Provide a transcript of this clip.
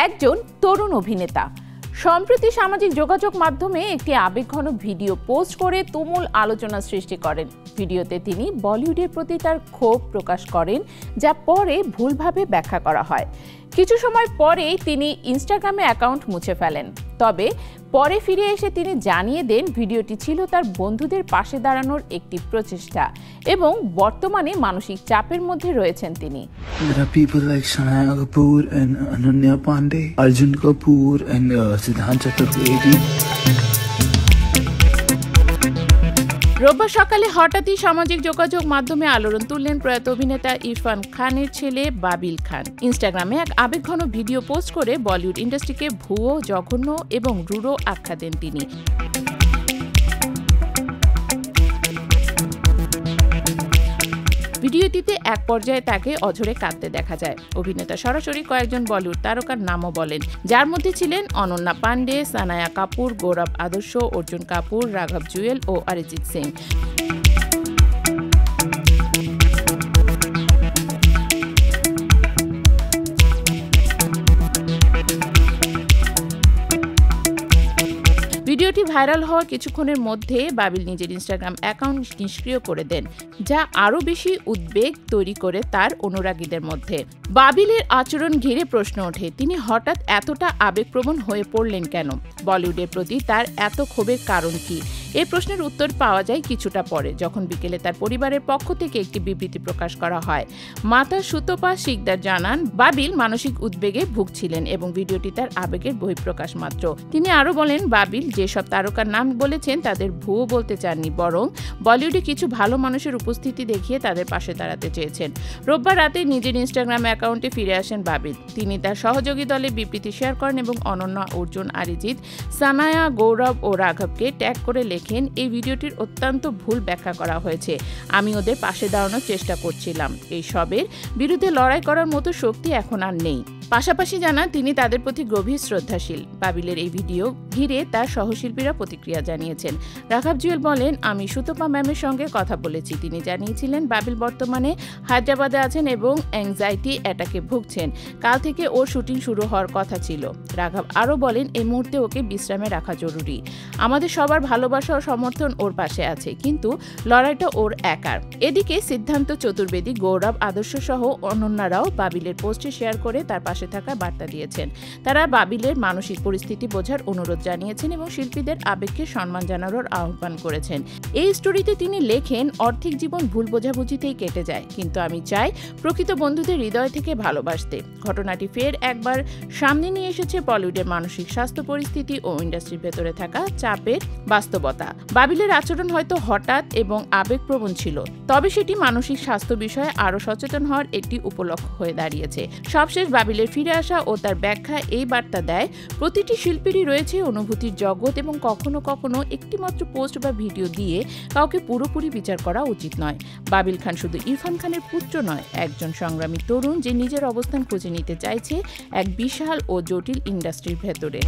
একজন তরুণ অভিনেতা সম্প্রতি সামাজিক যোগাযোগ মাধ্যমে একটি আবেগঘন ভিডিও পোস্ট করে তুমুল আলোচনা সৃষ্টি করেন। ভিডিওতে তিনি বলিউডের প্রতি তার ক্ষোভ প্রকাশ করেন, যা পরে ভুলভাবে ব্যাখ্যা করা হয়। কিছু সময় পরেই তিনি ইনস্টাগ্রামে অ্যাকাউন্ট মুছে ফেলেন। তবে পরে ফিরে এসে তিনি জানিয়ে দেন ভিডিওটি ছিল তার বন্ধুদের পাশে দাঁড়ানোর একটি প্রচেষ্টা এবং বর্তমানে মানসিক চাপের মধ্যে রয়েছেন তিনি। There are people like Sanaya Kapoor and Ananya Pandey, Arjun Kapoor and Siddhant Chaturvedi. রোববার সকালে হঠাৎই সামাজিক যোগাযোগ মাধ্যমে আলোড়ন তুললেন প্রয়াত অভিনেতা ইরফান খানের ছেলে বাবিল খান। ইনস্টাগ্রামে এক আবেগঘন ভিডিও পোস্ট করে বলিউড ইন্ডাস্ট্রিকে ভুয়ো, জঘন্য এবং রূঢ় আখ্যা দেন তিনি। ভিডিওটিতে এক পর্যায়ে তাকে অঝরে কাঁদতে দেখা যায়। অভিনেতা সরাসরি কয়েকজন বলিউড তারকার নামও বলেন, যার মধ্যে ছিলেন অনন্যা পান্ডে, সানায়া কাপুর, গৌরব আদর্শ, অর্জুন কাপুর, রাঘব জুয়েল ও অরিজিৎ সিং। ভিডিওটি ভাইরাল হওয়ার কিছুক্ষণের মধ্যে বাবিল নিজের ইনস্টাগ্রাম অ্যাকাউন্ট নিষ্ক্রিয় করে দেন, যা আরও বেশি উদ্বেগ তৈরি করে তার অনুরাগীদের মধ্যে। বাবিলের আচরণ ঘিরে প্রশ্ন ওঠে, তিনি হঠাৎ এতটা আবেগপ্রবণ হয়ে পড়লেন কেন? বলিউডের প্রতি তার এত ক্ষোভের কারণ কি? এই প্রশ্নের উত্তর পাওয়া যায় কিছুটা পরে, যখন বিকেলে তার পরিবারের পক্ষ থেকে একটি বিবৃতি প্রকাশ করা হয়। মাতা সুতপা শিকদার জানান, বাবিল মানসিক উদ্বেগে ভুগছিলেন এবং ভিডিওটি তার আবেগের বহিঃপ্রকাশ মাত্র। তিনি আরও বলেন, বাবিল যেসব তারকার নাম বলেছেন তাদের ভুয়ো বলতে চাননি, বরং বলিউডে কিছু ভালো মানুষের উপস্থিতি দেখিয়ে তাদের পাশে দাঁড়াতে চেয়েছেন। রোববার রাতে নিজের ইনস্টাগ্রাম অ্যাকাউন্টে ফিরে আসেন বাবিল। তিনি তার সহযোগী দলে বিবৃতি শেয়ার করেন এবং অনন্যা, অর্জুন, অরিজিৎ, সানায়া, গৌরব ও রাঘবকে ট্যাগ করে লেখেন, এই ভিডিওটির অত্যন্ত ভুল ব্যাখ্যা করা হয়েছে। আমি ওদের পাশে দাঁড়ানোর চেষ্টা করছিলাম। এই সবের বিরুদ্ধে লড়াই করার মতো শক্তি এখন আর নেই। পাশাপাশি জানান তিনি তাদের প্রতি গভীর শ্রদ্ধাশীল। বাবিলের এই ভিডিও ঘিরে তার সহশিল্পীরা প্রতিক্রিয়া জানিয়েছেন। রাঘব জুয়েল বলেন, আমি সুতপা ম্যামের সঙ্গে কথা বলেছি। তিনি জানিয়েছিলেন বাবিল বর্তমানে হায়দ্রাবাদে আছেন এবং অ্যাংজাইটি অ্যাটাকে ভুগছেন। কাল থেকে ওর শুটিং শুরু হওয়ার কথা ছিল। রাঘব আরও বলেন, এই মুহূর্তে ওকে বিশ্রামে রাখা জরুরি। আমাদের সবার ভালোবাসা ও সমর্থন ওর পাশে আছে, কিন্তু লড়াইটা ওর একার। এদিকে সিদ্ধান্ত চতুর্বেদী, গৌরব আদর্শ সহ অনন্যারাও বাবিলের পোস্টে শেয়ার করে তার পাশে থাকার বার্তা দিয়েছেন। তারা বাবিলের মানসিক পরিস্থিতি বোঝার অনুরোধ জানিয়েছেন এবং শিল্পীদের আবেগকে সম্মান জানানোর আহ্বান করেছেন। এই স্টোরিতে তিনি লেখেন, অর্থিক জীবন ভুল বোঝাবুঝিতেই কেটে যায়, কিন্তু আমি চাই প্রকৃত বন্ধুদের হৃদয় থেকে ভালোবাসতে। ঘটনাটি ফের একবার সামনে নিয়ে এসেছে বলিউডের মানসিক স্বাস্থ্য পরিস্থিতি ও ইন্ডাস্ট্রির ভেতরে থাকা চাপের বাস্তবতা। বাবিলের আচরণ হয়তো হঠাৎ এবং আবেগপ্রবণ ছিল, তবে সেটি মানসিক স্বাস্থ্য বিষয়ে আরও সচেতন হওয়ার একটি উপলক্ষ হয়ে দাঁড়িয়েছে। সবশেষ বাবিলের ফিরে আসা ও তার ব্যাখ্যা এই বার্তা দেয়, প্রতিটি শিল্পীরই রয়েছে অনুভূতির জগৎ এবং কখনো কখনো একটিমাত্র পোস্ট বা ভিডিও দিয়ে কাউকে পুরোপুরি বিচার করা উচিত নয়। বাবিল খান শুধু ইরফান খানের পুত্র নয়, একজন সংগ্রামী তরুণ যে নিজের অবস্থান খুঁজে নিতে চাইছে এক বিশাল ও জটিল ইন্ডাস্ট্রির ভেতরে।